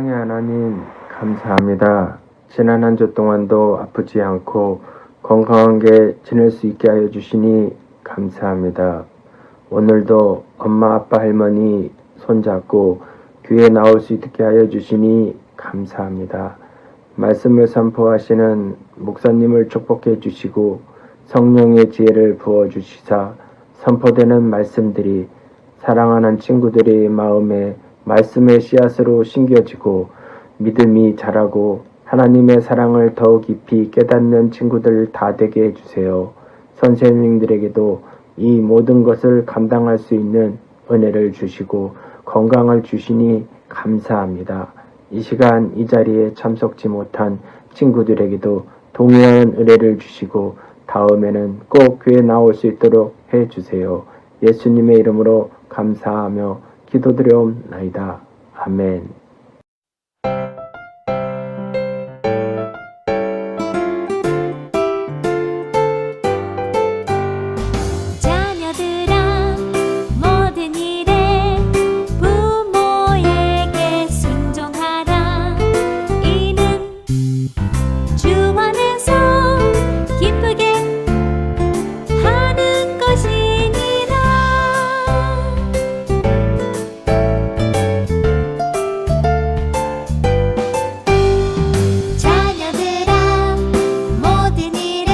사랑의 하나님, 감사합니다. 지난 한 주 동안도 아프지 않고 건강하게 지낼 수 있게 하여 주시니 감사합니다. 오늘도 엄마, 아빠, 할머니 손잡고 교회에 나올 수 있게 하여 주시니 감사합니다. 말씀을 선포하시는 목사님을 축복해 주시고 성령의 지혜를 부어 주시사 선포되는 말씀들이 사랑하는 친구들의 마음에 말씀의 씨앗으로 심겨지고 믿음이 자라고 하나님의 사랑을 더 깊이 깨닫는 친구들 다 되게 해주세요. 선생님들에게도 이 모든 것을 감당할 수 있는 은혜를 주시고 건강을 주시니 감사합니다. 이 시간 이 자리에 참석지 못한 친구들에게도 동일한 은혜를 주시고 다음에는 꼭 교회 나올 수 있도록 해주세요. 예수님의 이름으로 감사하며 기도드려옵나이다. 아멘. 자녀들아 모든 일에 부모에게 순종하라. 이는 주 안에서 기쁘게 하는 것이니라. 자녀들아 모든 일에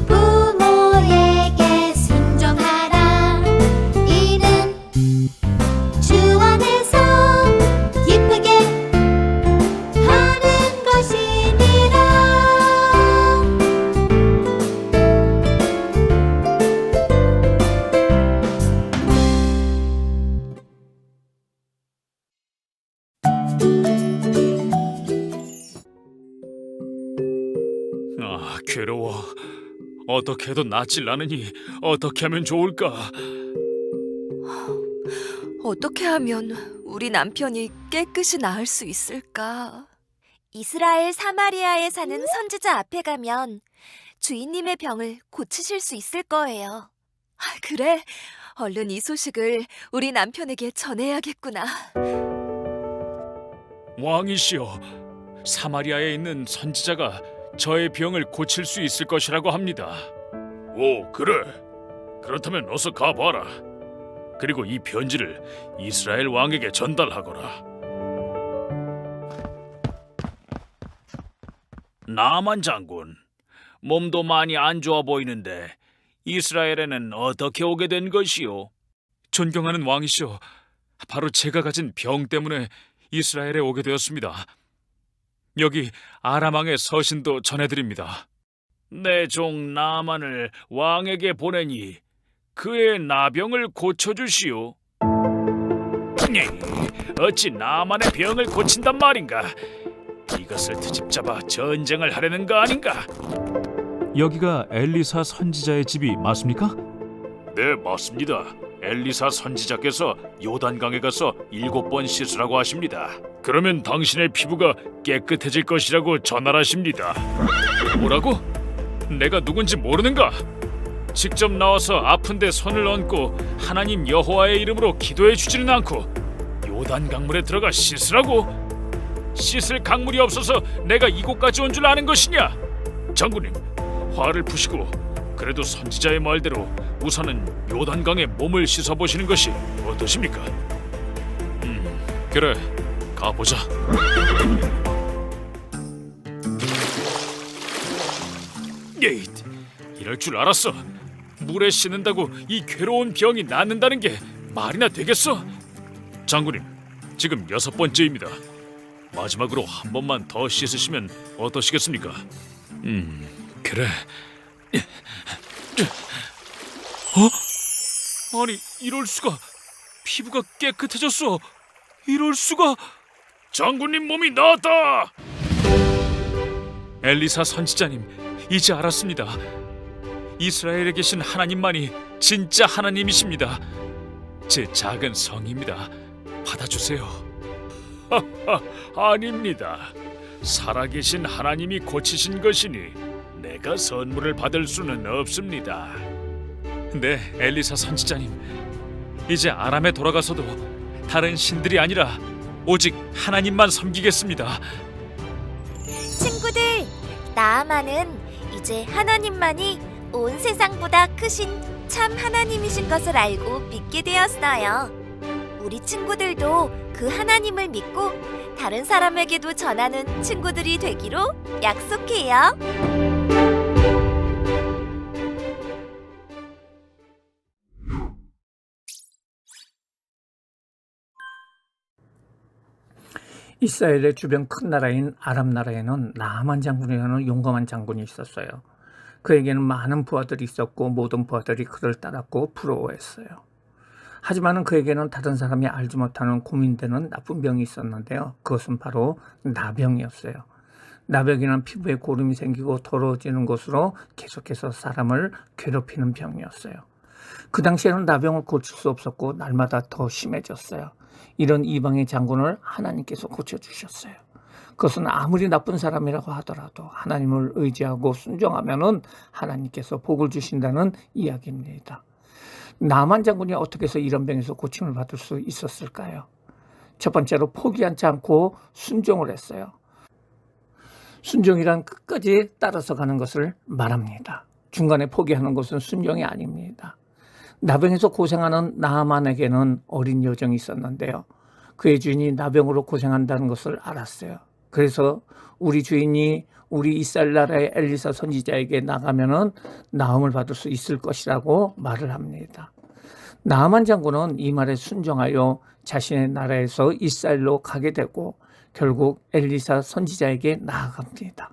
부모에게 순종하라. 이는 주 안에서 기쁘게 하는 것이니라. 괴로워. 어떻게 해도 낫질 않으니 어떻게 하면 좋을까? 어떻게 하면 우리 남편이 깨끗이 나을 수 있을까? 이스라엘 사마리아에 사는 선지자 앞에 가면 주인님의 병을 고치실 수 있을 거예요. 그래, 얼른 이 소식을 우리 남편에게 전해야겠구나. 왕이시여, 사마리아에 있는 선지자가 저의 병을 고칠 수 있을 것이라고 합니다. 오, 그래. 그렇다면 어서 가봐라. 그리고 이 편지를 이스라엘 왕에게 전달하거라. 나만 장군, 몸도 많이 안 좋아 보이는데 이스라엘에는 어떻게 오게 된 것이오? 존경하는 왕이시여, 바로 제가 가진 병 때문에 이스라엘에 오게 되었습니다. 여기 아람 왕의 서신도 전해드립니다. 내 종 나만을 왕에게 보내니 그의 나병을 고쳐주시오. 어찌 나만의 병을 고친단 말인가? 이것을 트집잡아 전쟁을 하려는 거 아닌가? 여기가 엘리사 선지자의 집이 맞습니까? 네, 맞습니다. 엘리사 선지자께서 요단강에 가서 7번 씻으라고 하십니다. 그러면 당신의 피부가 깨끗해질 것이라고 전하십니다. 뭐라고? 내가 누군지 모르는가? 직접 나와서 아픈데 손을 얹고 하나님 여호와의 이름으로 기도해 주지는 않고 요단 강물에 들어가 씻으라고? 씻을 강물이 없어서 내가 이곳까지 온 줄 아는 것이냐? 장군님, 화를 푸시고 그래도 선지자의 말대로 우선은 요단강에 몸을 씻어보시는 것이 어떠십니까? 그래, 가보자. 에이, 이럴 줄 알았어. 물에 씻는다고 이 괴로운 병이 낫는다는 게 말이나 되겠어? 장군님, 지금 6번째입니다. 마지막으로 한 번만 더 씻으시면 어떠시겠습니까? 그래. 아니, 이럴 수가. 피부가 깨끗해졌어. 이럴 수가. 장군님 몸이 나았다. 엘리사 선지자님, 이제 알았습니다. 이스라엘에 계신 하나님만이 진짜 하나님이십니다. 제 작은 성입니다. 받아주세요. 아닙니다. 살아계신 하나님이 고치신 것이니 내가 선물을 받을 수는 없습니다. 네, 엘리사 선지자님. 이제 아람에 돌아가서도 다른 신들이 아니라 오직 하나님만 섬기겠습니다. 친구들, 나아만은 이제 하나님만이 온 세상보다 크신 참 하나님이신 것을 알고 믿게 되었어요. 우리 친구들도 그 하나님을 믿고 다른 사람에게도 전하는 친구들이 되기로 약속해요. 이스라엘의 주변 큰 나라인 아람 나라에는 나아만 장군이라는 용감한 장군이 있었어요. 그에게는 많은 부하들이 있었고 모든 부하들이 그를 따랐고 부러워했어요. 하지만 그에게는 다른 사람이 알지 못하는 고민되는 나쁜 병이 있었는데요. 그것은 바로 나병이었어요. 나병이란 피부에 고름이 생기고 더러워지는 것으로 계속해서 사람을 괴롭히는 병이었어요. 그 당시에는 나병을 고칠 수 없었고 날마다 더 심해졌어요. 이런 이방의 장군을 하나님께서 고쳐주셨어요. 그것은 아무리 나쁜 사람이라고 하더라도 하나님을 의지하고 순종하면은 하나님께서 복을 주신다는 이야기입니다. 나만 장군이 어떻게 해서 이런 병에서 고침을 받을 수 있었을까요? 첫 번째로 포기하지 않고 순종을 했어요. 순종이란 끝까지 따라서 가는 것을 말합니다. 중간에 포기하는 것은 순종이 아닙니다. 나병에서 고생하는 나아만에게는 어린 여정이 있었는데요. 그의 주인이 나병으로 고생한다는 것을 알았어요. 그래서 우리 주인이 우리 이스라엘 나라의 엘리사 선지자에게 나가면은 나음을 받을 수 있을 것이라고 말을 합니다. 나아만 장군은 이 말에 순종하여 자신의 나라에서 이스라엘로 가게 되고 결국 엘리사 선지자에게 나아갑니다.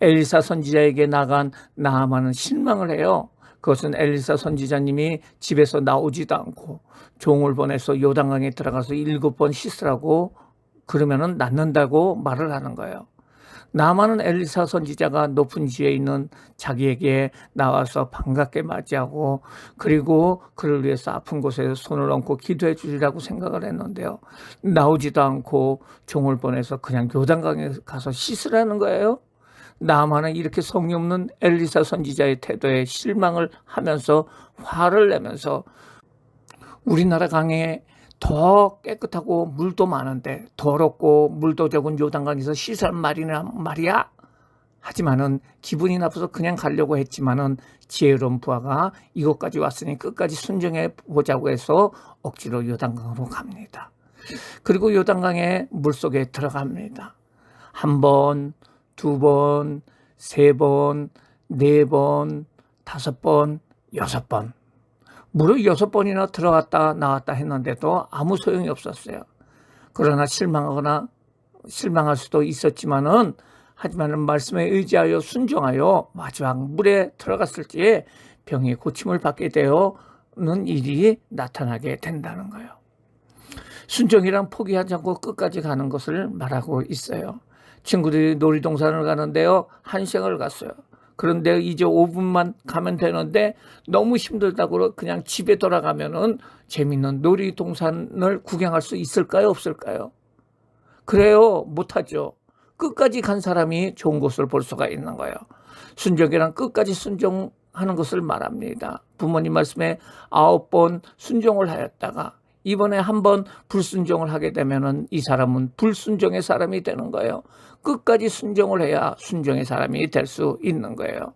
엘리사 선지자에게 나간 나아만은 실망을 해요. 그것은 엘리사 선지자님이 집에서 나오지도 않고 종을 보내서 요단강에 들어가서 7번 씻으라고 그러면은 낫는다고 말을 하는 거예요. 나아만은 엘리사 선지자가 높은 지에 있는 자기에게 나와서 반갑게 맞이하고 그리고 그를 위해서 아픈 곳에 손을 얹고 기도해 주리라고 생각을 했는데요. 나오지도 않고 종을 보내서 그냥 요단강에 가서 씻으라는 거예요. 나아만은 이렇게 성의 없는 엘리사 선지자의 태도에 실망을 하면서 화를 내면서 우리나라 강에 더 깨끗하고 물도 많은데 더럽고 물도 적은 요단강에서 씻으란 말이야. 하지만은 기분이 나빠서 그냥 가려고 했지만은 지혜로운 부하가 이곳까지 왔으니 끝까지 순종해 보자고 해서 억지로 요단강으로 갑니다. 그리고 요단강의 물속에 들어갑니다. 1번, 2번, 3번, 4번, 5번, 6번. 무려 6번이나 들어갔다 나왔다 했는데도 아무 소용이 없었어요. 그러나 실망할 수도 있었지만은 하지만은 말씀에 의지하여 순종하여 마지막 물에 들어갔을 때에 병의 고침을 받게 되어는 일이 나타나게 된다는 거예요. 순종이란 포기하지 않고 끝까지 가는 것을 말하고 있어요. 친구들이 놀이동산을 가는데요. 1시간을 갔어요. 그런데 이제 5분만 가면 되는데 너무 힘들다고 그냥 집에 돌아가면은 재밌는 놀이동산을 구경할 수 있을까요? 없을까요? 그래요. 못하죠. 끝까지 간 사람이 좋은 곳을 볼 수가 있는 거예요. 순종이란 끝까지 순종하는 것을 말합니다. 부모님 말씀에 9번 순종을 하였다가 이번에 1번 불순종을 하게 되면은 이 사람은 불순종의 사람이 되는 거예요. 끝까지 순종을 해야 순종의 사람이 될 수 있는 거예요.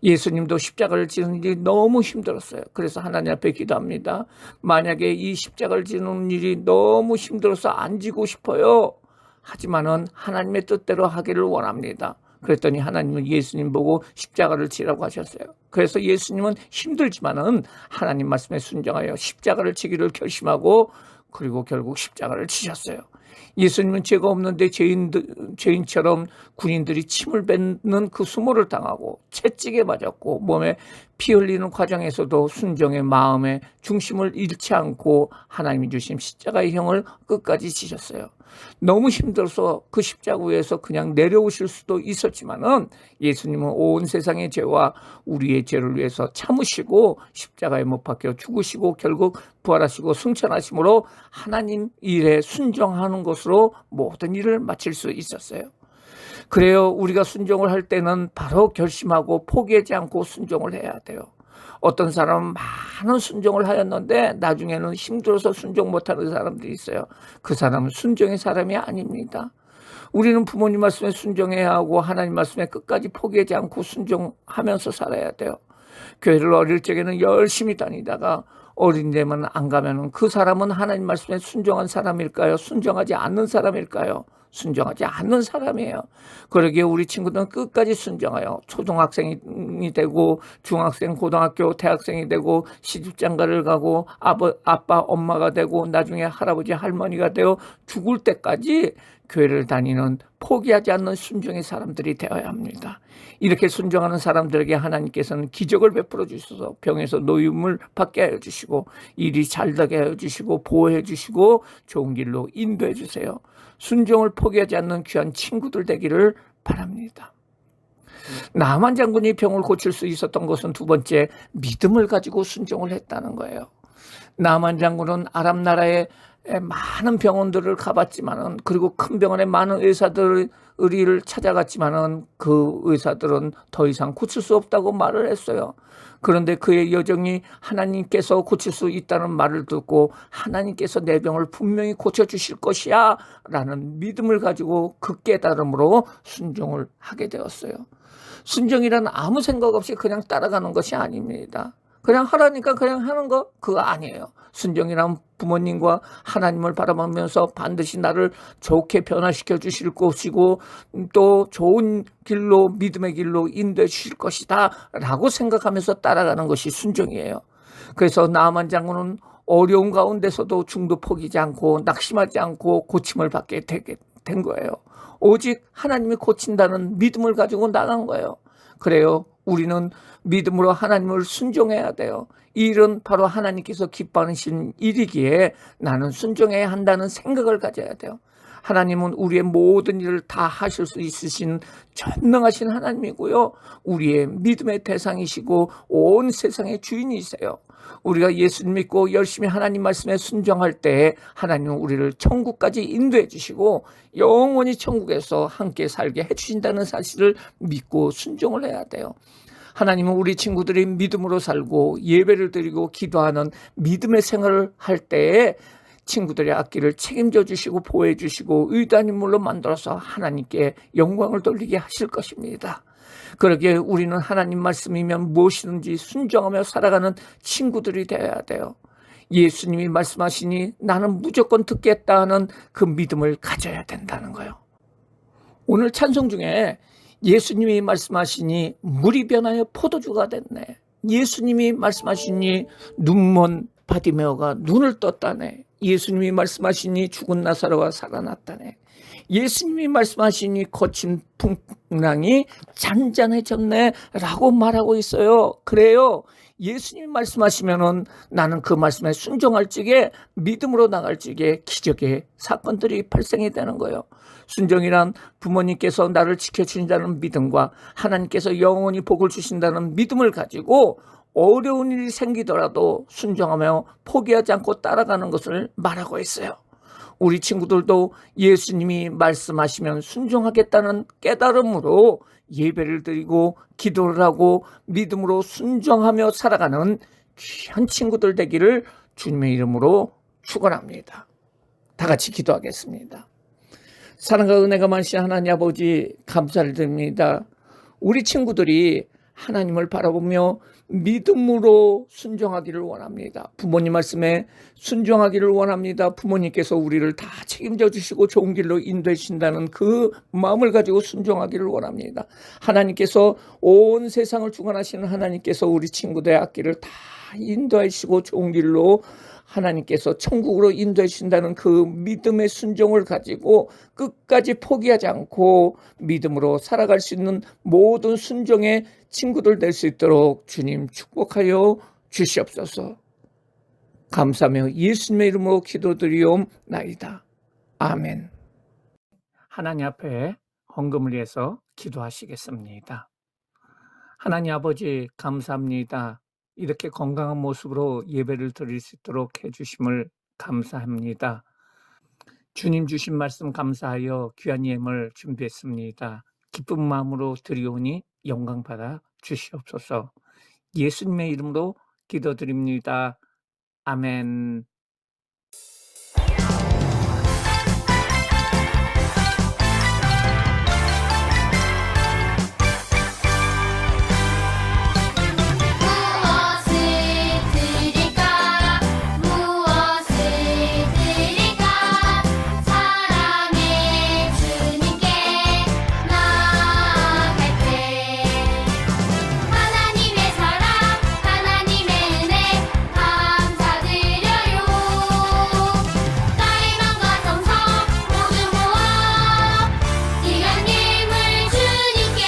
예수님도 십자가를 지는 일이 너무 힘들었어요. 그래서 하나님 앞에 기도합니다. 만약에 이 십자가를 지는 일이 너무 힘들어서 안 지고 싶어요. 하지만은 하나님의 뜻대로 하기를 원합니다. 그랬더니 하나님은 예수님 보고 십자가를 지라고 하셨어요. 그래서 예수님은 힘들지만은 하나님 말씀에 순종하여 십자가를 지기를 결심하고 그리고 결국 십자가를 지셨어요. 예수님은 죄가 없는데 죄인처럼 군인들이 침을 뱉는 그 수모를 당하고 채찍에 맞았고 몸에 피 흘리는 과정에서도 순종의 마음의 중심을 잃지 않고 하나님이 주신 십자가의 형을 끝까지 지셨어요. 너무 힘들어서 그 십자가 위에서 그냥 내려오실 수도 있었지만은 예수님은 온 세상의 죄와 우리의 죄를 위해서 참으시고 십자가에 못 박혀 죽으시고 결국 부활하시고 승천하심으로 하나님 일에 순종하는 것으로 모든 일을 마칠 수 있었어요. 그래요. 우리가 순종을 할 때는 바로 결심하고 포기하지 않고 순종을 해야 돼요. 어떤 사람은 많은 순종을 하였는데 나중에는 힘들어서 순종 못하는 사람들이 있어요. 그 사람은 순종의 사람이 아닙니다. 우리는 부모님 말씀에 순종해야 하고 하나님 말씀에 끝까지 포기하지 않고 순종하면서 살아야 돼요. 교회를 어릴 적에는 열심히 다니다가 어린 데만 안 가면은 그 사람은 하나님 말씀에 순종한 사람일까요? 순종하지 않는 사람일까요? 순종하지 않는 사람이에요. 그러기에 우리 친구들은 끝까지 순종하여 초등학생이 되고 중학생, 고등학교, 대학생이 되고 시집장가를 가고 아빠, 엄마가 되고 나중에 할아버지, 할머니가 되어 죽을 때까지 교회를 다니는 포기하지 않는 순종의 사람들이 되어야 합니다. 이렇게 순종하는 사람들에게 하나님께서는 기적을 베풀어 주셔서 병에서 노임을 받게 하여 주시고 일이 잘 되게 하여 주시고 보호해 주시고 좋은 길로 인도해 주세요. 순종을 포기하지 않는 귀한 친구들 되기를 바랍니다. 나만 장군이 병을 고칠 수 있었던 것은 두 번째, 믿음을 가지고 순종을 했다는 거예요. 나만 장군은 아람 나라에 많은 병원들을 가봤지만은, 그리고 큰 병원에 많은 의사들을 찾아갔지만은 그 의사들은 더 이상 고칠 수 없다고 말을 했어요. 그런데 그의 여정이 하나님께서 고칠 수 있다는 말을 듣고 하나님께서 내 병을 분명히 고쳐주실 것이야 라는 믿음을 가지고 그 깨달음으로 순종을 하게 되었어요. 순종이란 아무 생각 없이 그냥 따라가는 것이 아닙니다. 그냥 하라니까 그냥 하는 거 그거 아니에요. 순종이란 부모님과 하나님을 바라보면서 반드시 나를 좋게 변화시켜 주실 것이고 또 좋은 길로 믿음의 길로 인도해 주실 것이다 라고 생각하면서 따라가는 것이 순종이에요. 그래서 나아만 장군은 어려운 가운데서도 중도 포기지 않고 낙심하지 않고 고침을 받게 된 거예요. 오직 하나님이 고친다는 믿음을 가지고 나간 거예요. 그래요. 우리는 믿음으로 하나님을 순종해야 돼요. 이 일은 바로 하나님께서 기뻐하시는 일이기에 나는 순종해야 한다는 생각을 가져야 돼요. 하나님은 우리의 모든 일을 다 하실 수 있으신 전능하신 하나님이고요. 우리의 믿음의 대상이시고 온 세상의 주인이세요. 우리가 예수님 믿고 열심히 하나님 말씀에 순종할 때 하나님은 우리를 천국까지 인도해 주시고 영원히 천국에서 함께 살게 해주신다는 사실을 믿고 순종을 해야 돼요. 하나님은 우리 친구들이 믿음으로 살고 예배를 드리고 기도하는 믿음의 생활을 할 때에 친구들의 앞길을 책임져 주시고 보호해 주시고 의도한 인물로 만들어서 하나님께 영광을 돌리게 하실 것입니다. 그러기에 우리는 하나님 말씀이면 무엇이든지 순종하며 살아가는 친구들이 되어야 돼요. 예수님이 말씀하시니 나는 무조건 듣겠다 하는 그 믿음을 가져야 된다는 거예요. 오늘 찬송 중에 예수님이 말씀하시니 물이 변하여 포도주가 됐네. 예수님이 말씀하시니 눈먼 바디메오가 눈을 떴다네. 예수님이 말씀하시니 죽은 나사로가 살아났다네. 예수님이 말씀하시니 거친 풍랑이 잔잔해졌네 라고 말하고 있어요. 그래요. 예수님이 말씀하시면은 나는 그 말씀에 순종할 적에 믿음으로 나갈 적에 기적의 사건들이 발생이 되는 거예요. 순종이란 부모님께서 나를 지켜주신다는 믿음과 하나님께서 영원히 복을 주신다는 믿음을 가지고 어려운 일이 생기더라도 순종하며 포기하지 않고 따라가는 것을 말하고 있어요. 우리 친구들도 예수님이 말씀하시면 순종하겠다는 깨달음으로 예배를 드리고 기도를 하고 믿음으로 순종하며 살아가는 귀한 친구들 되기를 주님의 이름으로 축원합니다. 다 같이 기도하겠습니다. 사랑과 은혜가 많으신 하나님 아버지 감사를 드립니다. 우리 친구들이 하나님을 바라보며 믿음으로 순종하기를 원합니다. 부모님 말씀에 순종하기를 원합니다. 부모님께서 우리를 다 책임져 주시고 좋은 길로 인도해 주신다는 그 마음을 가지고 순종하기를 원합니다. 하나님께서 온 세상을 주관하시는 하나님께서 우리 친구들의 앞길을 다 인도해 주시고 좋은 길로 하나님께서 천국으로 인도해 주신다는 그 믿음의 순종을 가지고 끝까지 포기하지 않고 믿음으로 살아갈 수 있는 모든 순종의 친구들 될 수 있도록 주님 축복하여 주시옵소서. 감사하며 예수님의 이름으로 기도드리옵나이다. 아멘. 하나님 앞에 헌금을 위해서 기도하시겠습니다. 하나님 아버지 감사합니다. 이렇게 건강한 모습으로 예배를 드릴 수 있도록 해주심을 감사합니다. 주님 주신 말씀 감사하여 귀한 예물 준비했습니다. 기쁜 마음으로 드리오니 영광 받아 주시옵소서. 예수님의 이름으로 기도드립니다. 아멘. 무엇을 드릴까 무엇을 드릴까 사랑의 주님께 나아갈 때 하나님의 사랑 하나님의 은혜 감사드려요 나의 맘과 정성 모두 모아 기간님을 주님께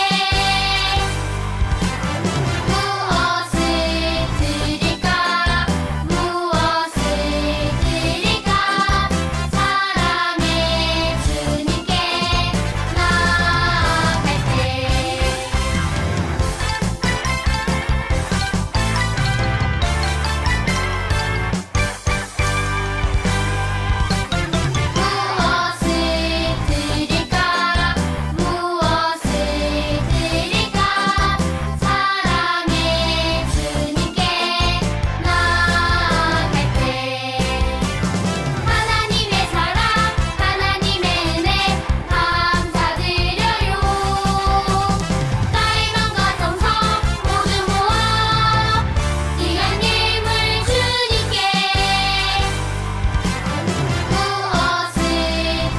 무엇을 드릴까 무엇을 드릴까 사랑의 주님께 나아갈 때 무엇을 드릴까 무엇을 드릴까 사랑의 주님께 나아갈 때 하나님의 사랑 하나님의 은혜 감사드려요 나의 맘과 정성 모두 모아 기간님을 주님께 무엇을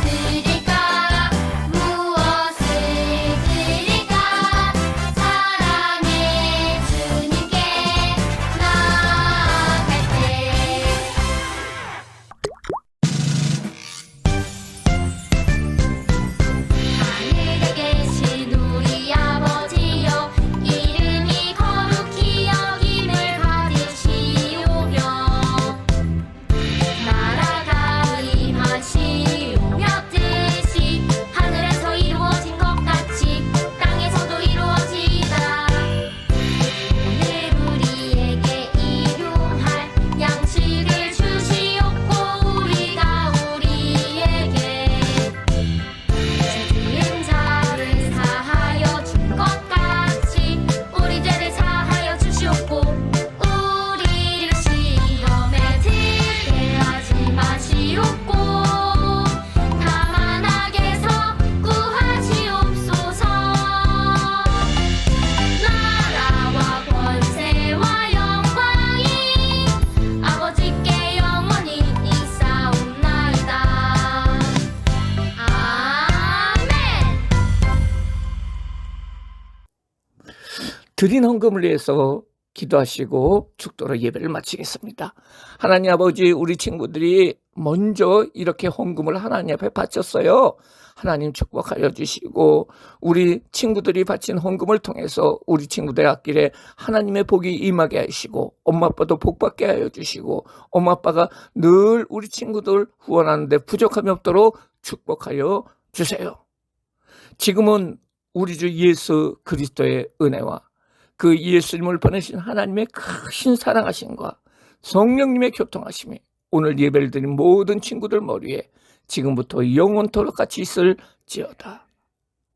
드릴까 무엇을 드릴까 사랑의 주님께 나아갈 때 하늘에 계신 우리 아버지여 이름이 거룩히 여김을 받으시오며 나라가 임하시오며 뜻이 하늘에서 이루어진 것 같이 땅에서도 이루어지이다 오늘 우리에게 일용할 양식을 주시옵고 우리가 우리에게 죄지은 자를 사하여 준 것 같이 우리 죄를 사하여 주시옵고 우리를 시험에 들게 하지 마시옵고 다만 악에서 구하시옵소서 나라와 권세와 영광이 아버지께 영원히 있사옵나이다 아멘. 드린 헌금을 위해서 기도하시고 축도로 예배를 마치겠습니다. 하나님 아버지, 우리 친구들이 먼저 이렇게 헌금을 하나님 앞에 바쳤어요. 하나님 축복하여 주시고 우리 친구들이 바친 헌금을 통해서 우리 친구들의 앞길에 하나님의 복이 임하게 하시고 엄마 아빠도 복받게 하여 주시고 엄마 아빠가 늘 우리 친구들 후원하는데 부족함이 없도록 축복하여 주세요. 지금은 우리 주 예수 그리스도의 은혜와 그 예수님을 보내신 하나님의 크신 사랑하심과 성령님의 교통하심이 오늘 예배를 드린 모든 친구들 머리에 지금부터 영원토록 같이 있을지어다.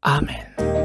아멘.